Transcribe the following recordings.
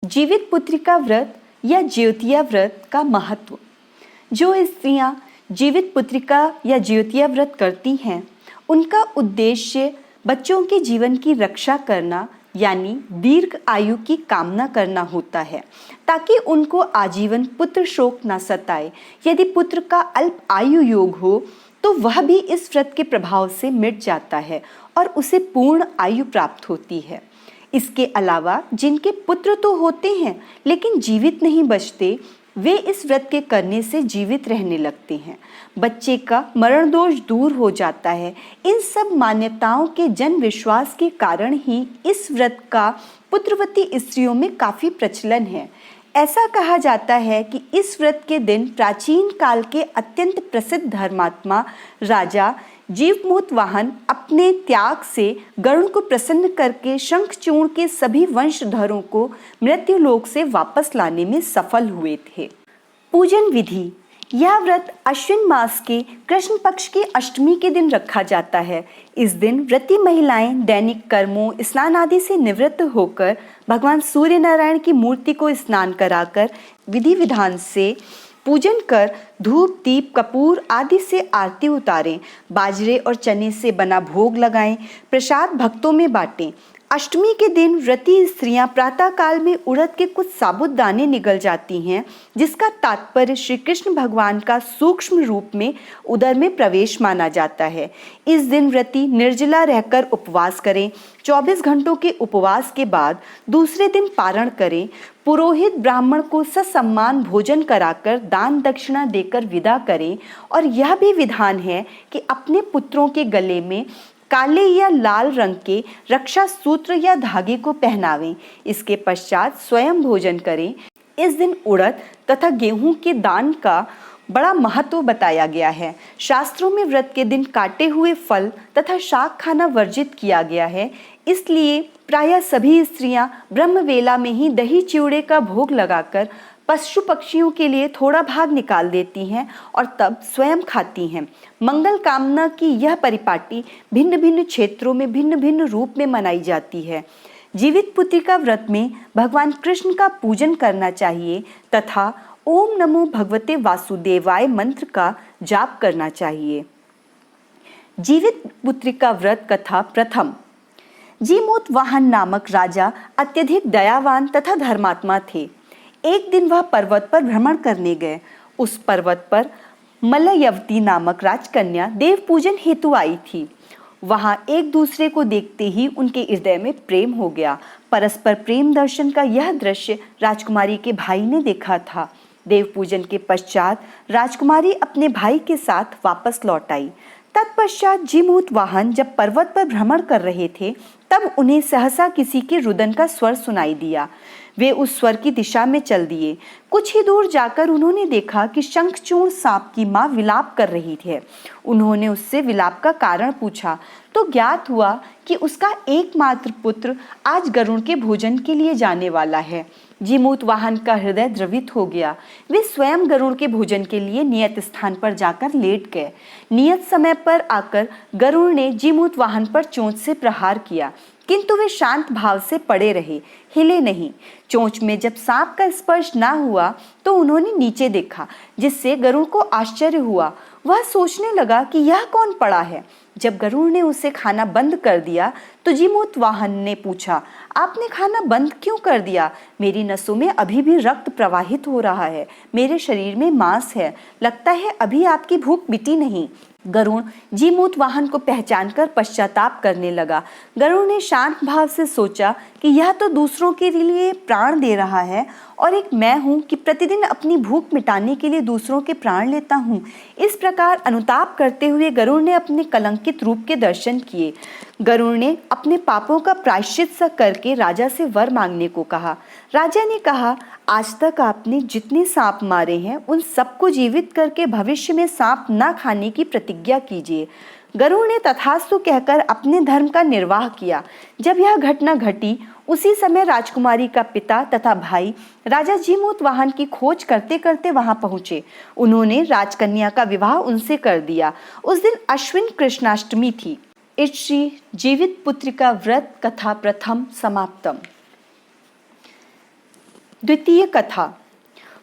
जीवित पुत्रिका व्रत या ज्योतिया व्रत का महत्व। जो स्त्रियां जीवित पुत्रिका या ज्योतिया व्रत करती हैं, उनका उद्देश्य बच्चों के जीवन की रक्षा करना यानी दीर्घ आयु की कामना करना होता है, ताकि उनको आजीवन पुत्र शोक न सताए। यदि पुत्र का अल्प आयु योग हो तो वह भी इस व्रत के प्रभाव से मिट जाता है और उसे पूर्ण आयु प्राप्त होती है। इसके अलावा जिनके पुत्र तो होते हैं लेकिन जीवित नहीं बचते, वे इस व्रत के करने से जीवित रहने लगते हैं। बच्चे का मरण दोष दूर हो जाता है। इन सब मान्यताओं के जन विश्वास के कारण ही इस व्रत का पुत्रवती स्त्रियों में काफी प्रचलन है। ऐसा कहा जाता है कि इस व्रत के दिन प्राचीन काल के अत्यंत प्रसिद्ध धर्मात्मा राजा जीवमोतवाहन अपने त्याग से गरुड़ को प्रसन्न करके शंखचूर्ण के सभी वंशधरों को मृत्युलोक से वापस लाने में सफल हुए थे। पूजन विधि। यह व्रत अश्विन मास के कृष्ण पक्ष की अष्टमी के दिन रखा जाता है। इस दिन व्रती महिलाएं दैनिक कर्मों, स्नान आदि से निवृत्त होकर भगवान सूर्य नारायण की मूर्ति को स्नान कराकर विधि विधान से पूजन कर धूप, दीप, कपूर आदि से आरती उतारें, बाजरे और चने से बना भोग लगाएं, प्रसाद भक्तों में बांटें। अष्टमी के दिन व्रती स्त्रियां प्रातः काल में उड़द के कुछ साबुत दाने निगल जाती हैं, जिसका तात्पर्य श्री कृष्ण भगवान का सूक्ष्म रूप में उदर में प्रवेश माना जाता है। इस दिन व्रती निर्जला रहकर उपवास करें। 24 घंटों के उपवास के बाद दूसरे दिन पारण करें। पुरोहित ब्राह्मण को ससम्मान भोजन कराकर दान दक्षिणा देकर विदा करें। और यह भी विधान है कि अपने पुत्रों के गले में काले या लाल रंग के रक्षा सूत्र या धागे को पहनावें। इसके पश्चात स्वयं भोजन करें। इस दिन उड़द तथा गेहूं के दान का बड़ा महत्व बताया गया है। शास्त्रों में व्रत के दिन काटे हुए फल तथा शाक खाना वर्जित किया गया है। इसलिए प्रायः सभी स्त्रियां ब्रह्मवेला में ही दही चिवड़े का भोग लगाकर पशु पक्षियों के लिए थोड़ा भाग निकाल देती हैं और तब स्वयं खाती हैं। मंगल कामना की यह परिपाटी भिन्न भिन्न क्षेत्रों में भिन्न भिन्न रूप में मनाई जाती है। जीवित पुत्रिका व्रत में भगवान कृष्ण का पूजन करना चाहिए तथा ओम नमो भगवते वासुदेवाय मंत्र का जाप करना चाहिए। जीवित पुत्रिका व्रत कथा प्रथम। जीमूतवाहन नामक राजा अत्यधिक दयावान तथा धर्मात्मा थे। एक दिन वह पर्वत पर भ्रमण करने गए। उस पर्वत पर मलयवती नामक राजकन्या देव पूजन हेतु आई थी। वहां एक दूसरे को देखते ही उनके हृदय में प्रेम हो गया। परस्पर प्रेम दर्शन का यह दृश्य राजकुमारी के भाई ने देखा था। देव पूजन के पश्चात राजकुमारी अपने भाई के साथ वापस लौट आई। तत्पश्चात जीमूतवाहन जब पर्वत पर भ्रमण कर रहे थे, तब उन्हें सहसा किसी के रुदन का स्वर सुनाई दिया। वे उस स्वर की दिशा में चल दिए। कुछ ही दूर जाकर उन्होंने देखा कि शंखचूर्ण सांप की माँ विलाप कर रही है। उन्होंने उससे विलाप का कारण पूछा तो ज्ञात हुआ कि उसका एकमात्र पुत्र आज गरुड़ के भोजन के लिए जाने वाला है। जीमूतवाहन का हृदय द्रवित हो गया। वे स्वयं गरुड़ के भोजन के लिए नियत स्थान पर जाकर लेट गए। नियत समय पर आकर गरुड़ ने जीमूतवाहन पर चोंच से प्रहार किया, किंतु वे शांत भाव से पड़े रहे, हिले नहीं। चोंच में जब सांप का स्पर्श ना हुआ तो उन्होंने नीचे देखा, जिससे गरुड़ को आश्चर्य हुआ। वह सोचने लगा कि यह कौन पड़ा है। जब गरुड़ ने उसे खाना बंद कर दिया तो जीमूतवाहन ने पूछा, आपने खाना बंद क्यों कर दिया? मेरी नसों में अभी भी रक्त प्रवाहित हो रहा है, मेरे शरीर में मांस है, लगता है अभी आपकी भूख मिटी नहीं। गरुड़ जीमूतवाहन को पहचानकर पश्चाताप करने लगा। गरुड़ ने शांत भाव से सोचा कि यह तो दूसरों के लिए प्राण दे रहा है और एक मैं हूँ कि प्रतिदिन अपनी भूख मिटाने के लिए दूसरों के प्राण लेता हूँ। इस प्रकार अनुताप करते हुए गरुड़ ने अपने कलंकित रूप के दर्शन किए। गरुड़ ने अपने पापों का प्रायश्चित सा करके राजा से वर मांगने को कहा। राजा ने कहा, आज तक आपने जितने सांप मारे हैं उन सबको जीवित करके भविष्य में सांप ना खाने की प्रतिज्ञा कीजिए। गरुड़ ने तथास्तु कहकर अपने धर्म का निर्वाह किया। जब यह घटना घटी, उसी समय राजकुमारी का पिता तथा भाई राजा जीमूतवाहन की खोज करते करते वहां पहुंचे। उन्होंने राजकन्या का विवाह उनसे कर दिया। उस दिन अश्विन कृष्णाष्टमी थी। इति जीवित पुत्रिका व्रत कथा प्रथम समाप्तम। द्वितीय कथा।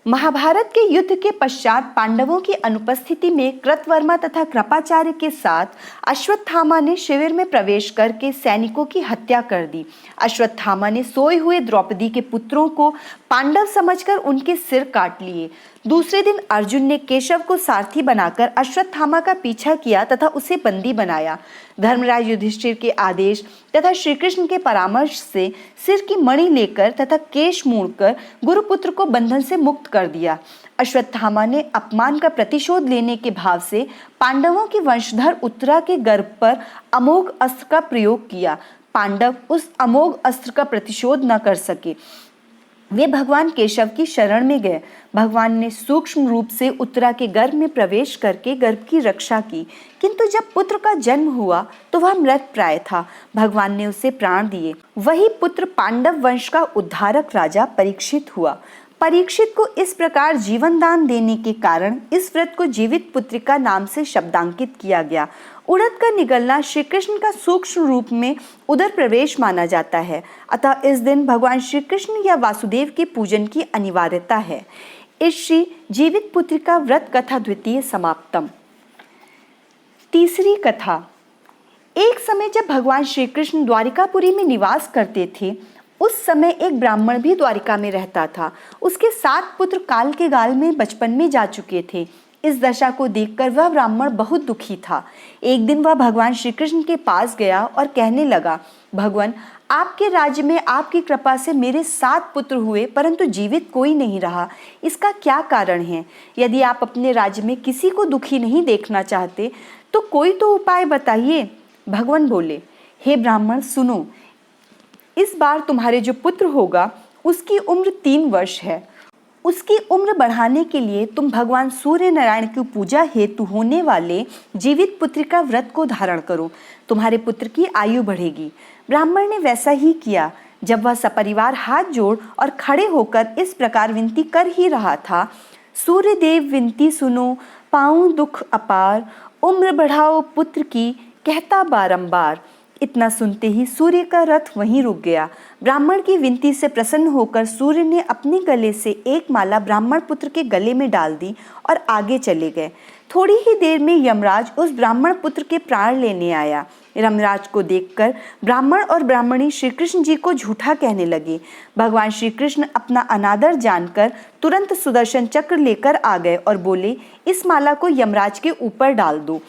महाभारत के युद्ध के पश्चात पांडवों की अनुपस्थिति में कृतवर्मा तथा कृपाचार्य के साथ अश्वत्थामा ने शिविर में प्रवेश करके सैनिकों की हत्या कर दी। अश्वत्थामा ने सोए हुए द्रौपदी के पुत्रों को पांडव समझकर उनके सिर काट लिए। दूसरे दिन अर्जुन ने केशव को सारथी बनाकर अश्वत्थामा का पीछा किया तथा उसे बंदी बनाया। धर्मराज युधिष्ठिर के आदेश तथा श्री कृष्ण के परामर्श से सिर की मणि लेकर तथा केश मोड़कर गुरुपुत्र को बंधन से मुक्त कर दिया। अश्वत्थामा ने अपमान का प्रतिशोध लेने के भाव से पांडवों के वंशधर उत्तरा के गर्भ पर अमोघ अस्त्र का प्रयोग किया। पांडव उस अमोघ अस्त्र का प्रतिशोध न कर सके। वे भगवान केशव की शरण में गए। भगवान ने सूक्ष्म रूप से उत्तरा के गर्भ में प्रवेश करके गर्भ की रक्षा की, किंतु जब पुत्र का जन्म हुआ तो वह मृत प्राय था। भगवान ने उसे प्राण दिए। वही पुत्र पांडव वंश का उद्धारक राजा परीक्षित हुआ। परीक्षित को इस प्रकार जीवन दान देने के कारण इस व्रत को जीवित पुत्रिका नाम से शब्दांकित किया गया। उड़द का निगलना श्री कृष्ण का सूक्ष्म रूप में उदर प्रवेश माना जाता है, अतः इस दिन भगवान श्री कृष्ण या वासुदेव के पूजन की अनिवार्यता है। इस श्री जीवित पुत्रिका व्रत कथा द्वितीय समाप्तम। तीसरी कथा। एक समय जब भगवान श्री कृष्ण द्वारिकापुरी में निवास करते थे, उस समय एक ब्राह्मण भी द्वारिका में रहता था। उसके 7 पुत्र काल के गाल में बचपन में जा चुके थे। इस दशा को देखकर वह ब्राह्मण बहुत दुखी था। एक दिन वह भगवान श्री कृष्ण के पास गया और कहने लगा, भगवान, आपके राज्य में आपकी कृपा से मेरे 7 पुत्र हुए, परंतु जीवित कोई नहीं रहा। इसका क्या कारण है? यदि आप अपने राज्य में किसी को दुखी नहीं देखना चाहते तो कोई तो उपाय बताइए। भगवान बोले, हे ब्राह्मण सुनो, इस बार तुम्हारे जो पुत्र होगा उसकी उम्र 3 वर्ष है। उसकी उम्र बढ़ाने के लिए तुम भगवान सूर्य नारायण की पूजा हेतु होने वाले जीवित पुत्रिका व्रत को धारण करो। तुम्हारे पुत्र की आयु बढ़ेगी। ब्राह्मण ने वैसा ही किया। जब वह सपरिवार हाथ जोड़ और खड़े होकर इस प्रकार विनती कर ही रहा था, सूर्य देव विनती सुनो, पाऊं दुख अपार, उम्र बढ़ाओ पुत्र की, कहता बारंबार। इतना सुनते ही सूर्य का रथ वहीं रुक गया। ब्राह्मण की विनती से प्रसन्न होकर सूर्य ने अपने गले से एक माला ब्राह्मण पुत्र के गले में डाल दी और आगे चले गए। थोड़ी ही देर में यमराज उस ब्राह्मण पुत्र के प्राण लेने आया। यमराज को देखकर ब्राह्मण और ब्राह्मणी श्री कृष्ण जी को झूठा कहने लगे। भगवान श्री कृष्ण अपना अनादर जानकर तुरंत सुदर्शन चक्र लेकर आ गए और बोले, इस माला को यमराज के ऊपर डाल दो।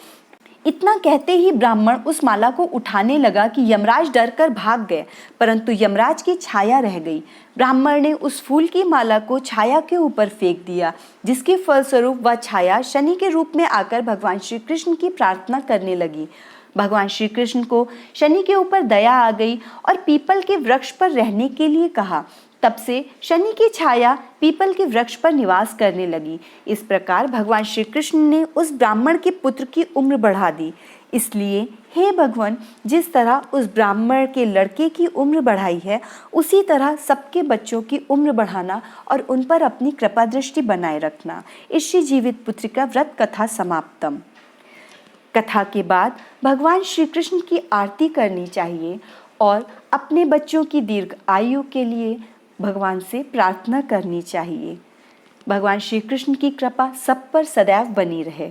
इतना कहते ही ब्राह्मण उस माला को उठाने लगा कि यमराज डरकर भाग गए, परंतु यमराज की छाया रह गई। ब्राह्मण ने उस फूल की माला को छाया के ऊपर फेंक दिया, जिसके फलस्वरूप वह छाया शनि के रूप में आकर भगवान श्री कृष्ण की प्रार्थना करने लगी। भगवान श्री कृष्ण को शनि के ऊपर दया आ गई और पीपल के वृक्ष पर रहने के लिए कहा। तब से शनि की छाया पीपल के वृक्ष पर निवास करने लगी। इस प्रकार भगवान श्री कृष्ण ने उस ब्राह्मण के पुत्र की उम्र बढ़ा दी। इसलिए हे भगवान, जिस तरह उस ब्राह्मण के लड़के की उम्र बढ़ाई है, उसी तरह सबके बच्चों की उम्र बढ़ाना और उन पर अपनी कृपा दृष्टि बनाए रखना। इसी जीवित पुत्रिका व्रत कथा समाप्तम। कथा के बाद भगवान श्री कृष्ण की आरती करनी चाहिए और अपने बच्चों की दीर्घ आयु के लिए भगवान से प्रार्थना करनी चाहिए। भगवान श्री कृष्ण की कृपा सब पर सदैव बनी रहे।